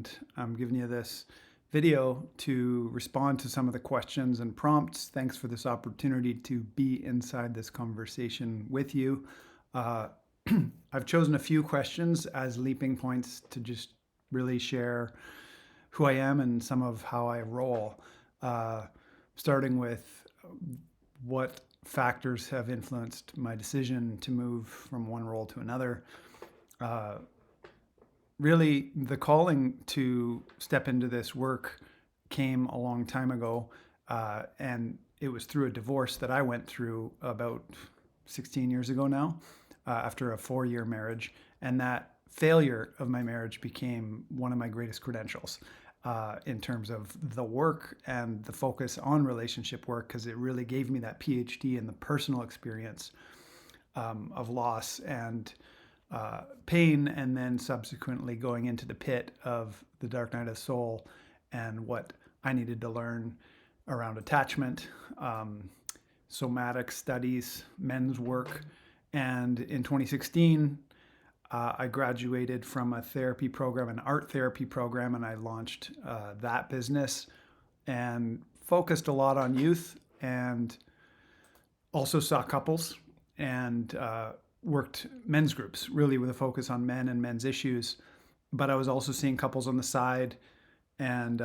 and I'm giving you this video to respond to some of the questions and prompts. Thanks for this opportunity to be inside this conversation with you. Uh, I've chosen a few questions as leaping points to just really share who I am and some of how I roll. Uh, Starting with what factors have influenced my decision to move from one role to another. Uh, Really, the calling to step into this work came a long time ago. And it was through a divorce that I went through about 16 years ago now, after a 4-year marriage. And that failure of my marriage became one of my greatest credentials, in terms of the work and the focus on relationship work, because it really gave me that PhD in the personal experience, of loss and pain, and then subsequently going into the pit of the dark night of the soul and what I needed to learn around attachment, somatic studies, men's work. And in 2016, I graduated from a therapy program, an art therapy program, and I launched that business and focused a lot on youth, and also saw couples, and worked men's groups, really with a focus on men and men's issues. But I was also seeing couples on the side, and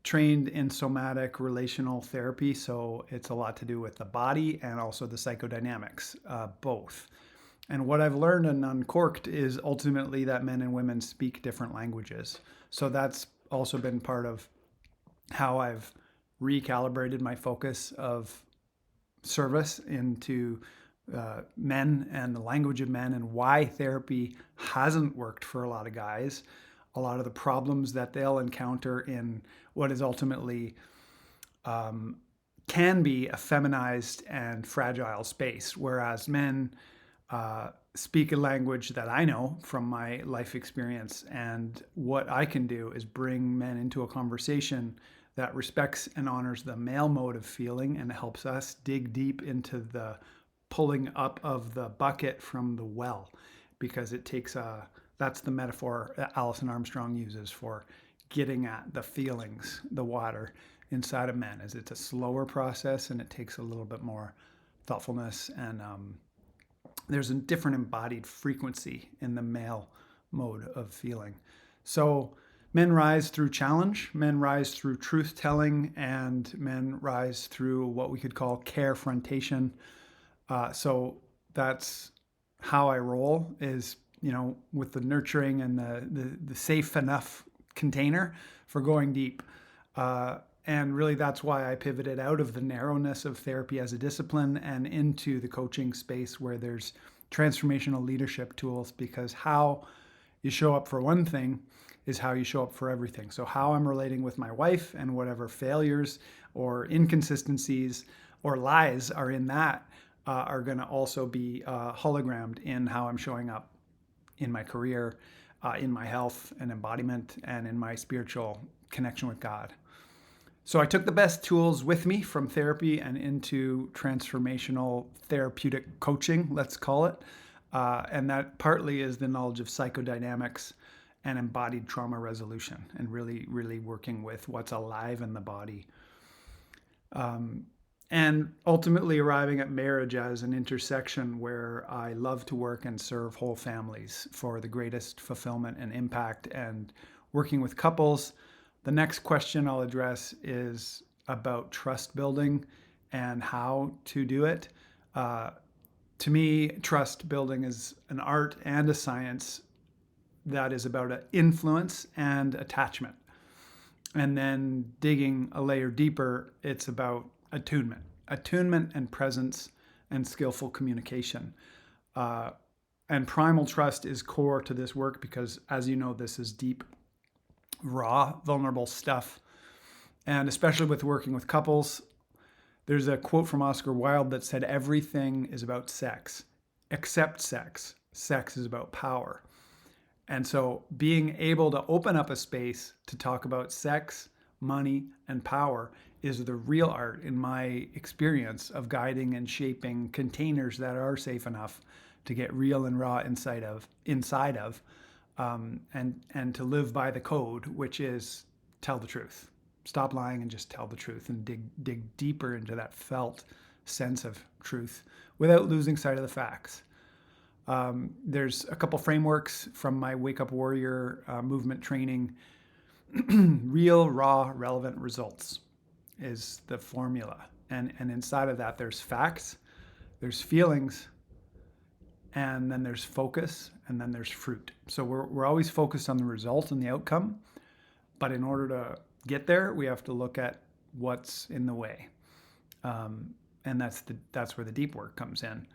trained in somatic relational therapy. So it's a lot to do with the body and also the psychodynamics, both. And what I've learned and uncorked is ultimately that men and women speak different languages. So that's also been part of how I've recalibrated my focus of service into men and the language of men, and why therapy hasn't worked for a lot of guys. A lot of the problems that they'll encounter in what is ultimately, can be a feminized and fragile space, whereas men speak a language that I know from my life experience. And what I can do is bring men into a conversation that respects and honors the male mode of feeling and helps us dig deep into the pulling up of the bucket from the well, because it takes that's the metaphor that Alison Armstrong uses for getting at the feelings, the water inside of men. Is it's a slower process, and it takes a little bit more thoughtfulness, and there's a different embodied frequency in the male mode of feeling. So men rise through challenge, men rise through truth telling, and men rise through what we could call carefrontation. So that's how I roll, is, with the nurturing and the safe enough container for going deep. And really, that's why I pivoted out of the narrowness of therapy as a discipline and into the coaching space, where there's transformational leadership tools, because how you show up for one thing is how you show up for everything. So how I'm relating with my wife, and whatever failures or inconsistencies or lies are in that, are going to also be hologrammed in how I'm showing up in my career, in my health and embodiment, and in my spiritual connection with God. So I took the best tools with me from therapy and into transformational therapeutic coaching, let's call it. And that partly is the knowledge of psychodynamics and embodied trauma resolution, and really, really working with what's alive in the body. And ultimately arriving at marriage as an intersection where I love to work and serve whole families for the greatest fulfillment and impact, and working with couples. The next question I'll address is about trust building and how to do it. To me, trust building is an art and a science that is about influence and attachment. And then digging a layer deeper, it's about attunement and presence and skillful communication. And primal trust is core to this work, because, as you know, this is deep, raw, vulnerable stuff. And especially with working with couples, there's a quote from Oscar Wilde that said, "Everything is about sex, except sex. Sex is about power." And so being able to open up a space to talk about sex, money, and power is the real art, in my experience, of guiding and shaping containers that are safe enough to get real and raw inside of, and to live by the code, which is tell the truth. Stop lying and just tell the truth, and dig deeper into that felt sense of truth without losing sight of the facts. There's a couple frameworks from my Wake Up Warrior movement training. Real, raw, relevant results is the formula. And inside of that, there's facts, there's feelings, and then there's focus, and then there's fruit. So we're always focused on the result and the outcome. But in order to get there, we have to look at what's in the way. And that's where the deep work comes in.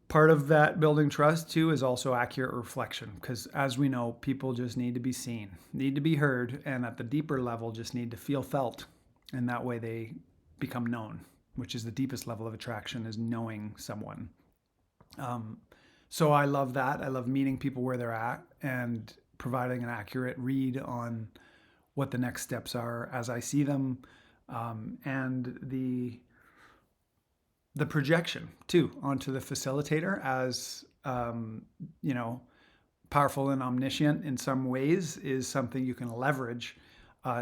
Part of that building trust too is also accurate reflection, because as we know, people just need to be seen, need to be heard, and at the deeper level just need to feel felt, and that way they become known, which is the deepest level of attraction, is knowing someone. So I love that. I love meeting people where they're at and providing an accurate read on what the next steps are as I see them, and the projection too onto the facilitator as powerful and omniscient in some ways is something you can leverage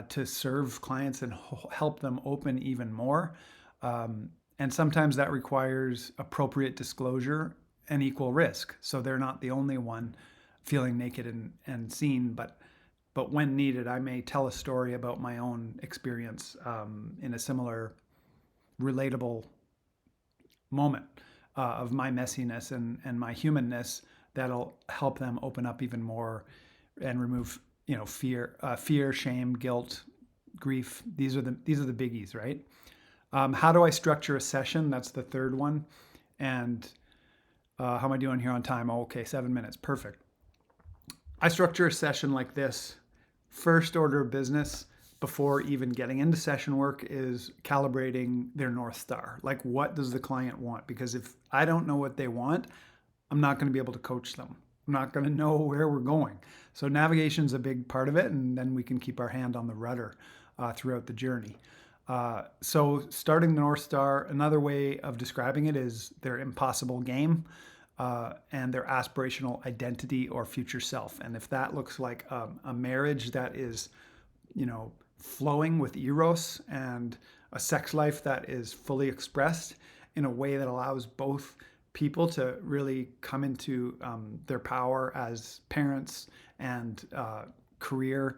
to serve clients and help them open even more. And sometimes that requires appropriate disclosure and equal risk, so they're not the only one feeling naked and seen, but when needed, I may tell a story about my own experience in a similar relatable moment of my messiness and my humanness that'll help them open up even more and remove fear, shame, guilt, grief. These are the biggies, right? How do I structure a session? That's the third one. And how am I doing here on time? Oh, okay, 7 minutes, perfect. I structure a session like this. First order of business before even getting into session work is calibrating their North Star. Like, what does the client want? Because if I don't know what they want, I'm not going to be able to coach them. I'm not going to know where we're going. So navigation is a big part of it, and then we can keep our hand on the rudder throughout the journey. So starting the North Star, another way of describing it is their impossible game and their aspirational identity or future self. And if that looks like a marriage that is, flowing with eros and a sex life that is fully expressed in a way that allows both people to really come into their power as parents and career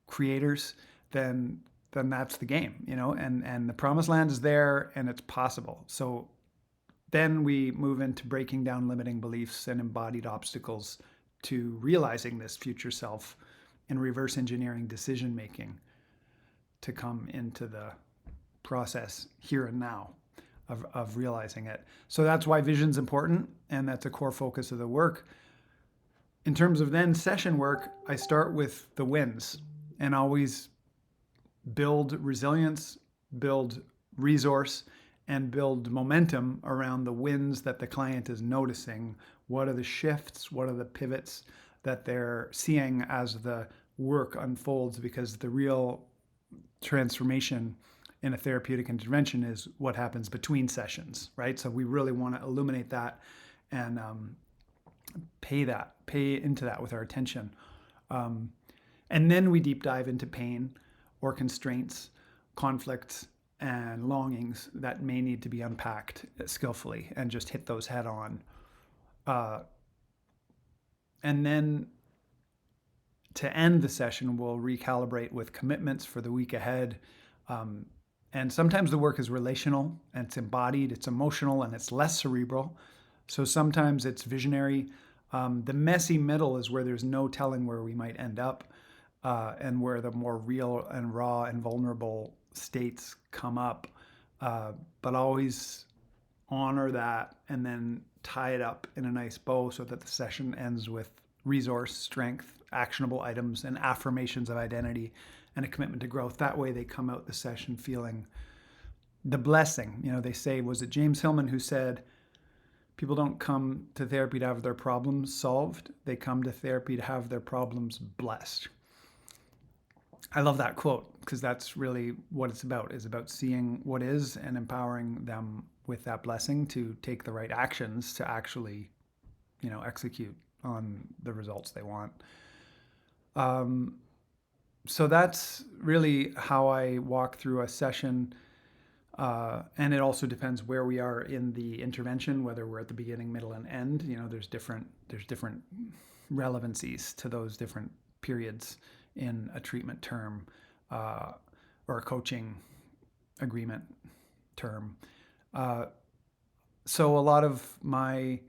creators, then that's the game, and the promised land is there and it's possible. So then we move into breaking down limiting beliefs and embodied obstacles to realizing this future self and reverse engineering decision making to come into the process here and now of realizing it. So that's why vision's important, and that's a core focus of the work. In terms of then session work, I start with the wins and always build resilience, build resource, and build momentum around the wins that the client is noticing. What are the shifts? What are the pivots that they're seeing as the work unfolds? Because the real transformation in a therapeutic intervention is what happens between sessions, right? So we really want to illuminate that and pay into that with our attention. And then we deep dive into pain or constraints, conflicts, and longings that may need to be unpacked skillfully and just hit those head on. And then to end the session, we'll recalibrate with commitments for the week ahead. And sometimes the work is relational and it's embodied, it's emotional, and it's less cerebral. So sometimes it's visionary. The messy middle is where there's no telling where we might end up, and where the more real and raw and vulnerable states come up. But always honor that and then tie it up in a nice bow so that the session ends with resource, strength, actionable items, and affirmations of identity and a commitment to growth. That way they come out the session feeling the blessing. They say, was it James Hillman who said, people don't come to therapy to have their problems solved. They come to therapy to have their problems blessed. I love that quote because that's really what it's about, is about seeing what is and empowering them with that blessing to take the right actions to actually, execute on the results they want. So that's really how I walk through a session. And it also depends where we are in the intervention, whether we're at the beginning, middle, and end. There's different relevancies to those different periods in a treatment term or a coaching agreement term. So a lot of my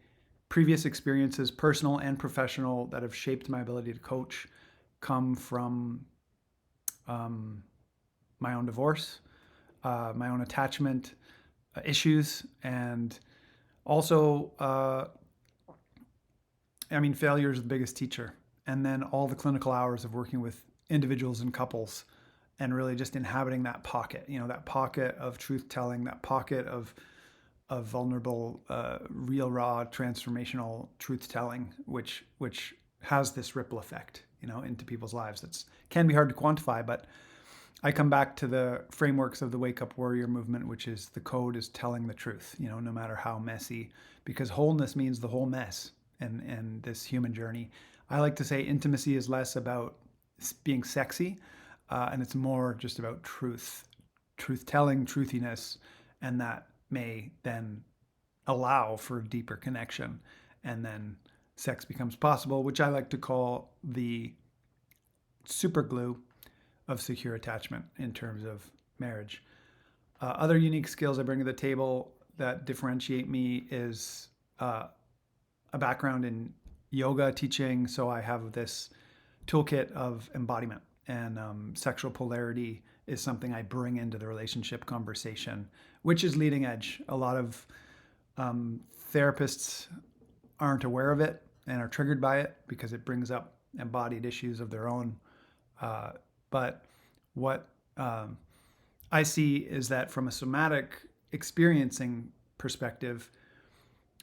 previous experiences, personal and professional, that have shaped my ability to coach come from my own divorce, my own attachment issues, and also, failure is the biggest teacher. And then all the clinical hours of working with individuals and couples and really just inhabiting that pocket, that pocket of truth telling, that pocket of vulnerable, real, raw, transformational truth telling, which has this ripple effect, into people's lives. That can be hard to quantify, but I come back to the frameworks of the Wake Up Warrior movement, which is the code is telling the truth, no matter how messy, because wholeness means the whole mess and this human journey. I like to say intimacy is less about being sexy, and it's more just about truth telling, truthiness, and that may then allow for deeper connection. And then sex becomes possible, which I like to call the super glue of secure attachment in terms of marriage. Other unique skills I bring to the table that differentiate me is a background in yoga teaching. So I have this toolkit of embodiment, and sexual polarity is something I bring into the relationship conversation, which is leading edge. A lot of therapists aren't aware of it and are triggered by it because it brings up embodied issues of their own. But what I see is that from a somatic experiencing perspective,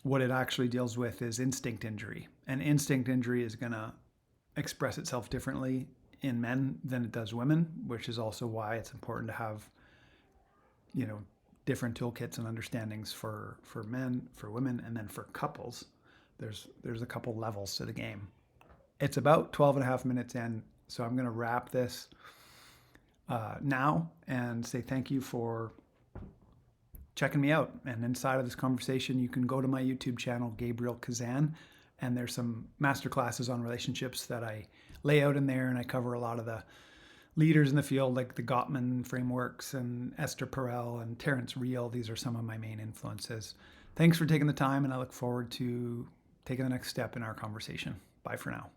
what it actually deals with is instinct injury. And instinct injury is going to express itself differently in men than it does women, which is also why it's important to have, different toolkits and understandings for men, for women, and then for couples. There's a couple levels to the game. It's about 12 and a half minutes in, so I'm going to wrap this now and say thank you for checking me out. And inside of this conversation, you can go to my YouTube channel, Gabriel Kazan, and there's some masterclasses on relationships that I lay out in there, and I cover a lot of the leaders in the field, like the Gottman frameworks and Esther Perel and Terrence Real. These are some of my main influences. Thanks for taking the time, and I look forward to taking the next step in our conversation. Bye for now.